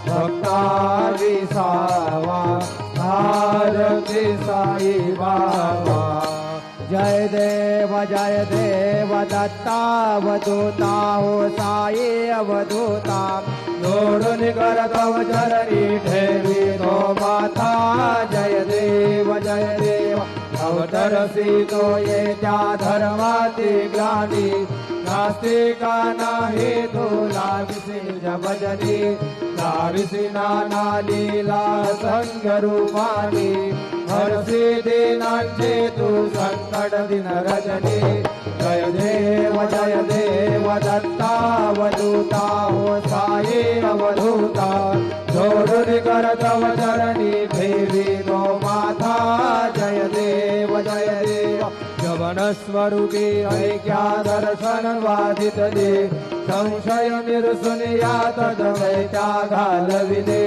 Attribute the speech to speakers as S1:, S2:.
S1: भक्ता विसावा भारती साई बाबा। जय देव दत्तावधूता हो साई अवधूता। जोडून करतव चरणी ठेवी तो माथा। जय देव अवतरसी तो ये त्या धर्माती ग्लानी। नास्तिका नाही तुला विसिंज भजनी। लाविसी नाना लीला संग रूपानी। हरसी दीनांचे तू संकट दिन रजनी। जय देव दत्तावधूता हो साई अवधूता। जोडून करतव चरणी ठेवी तो माथा। जय देव जवन स्वरूपी ऐक्या दर्शन वादित दे। संशय निरसुन यात त्या घालविले।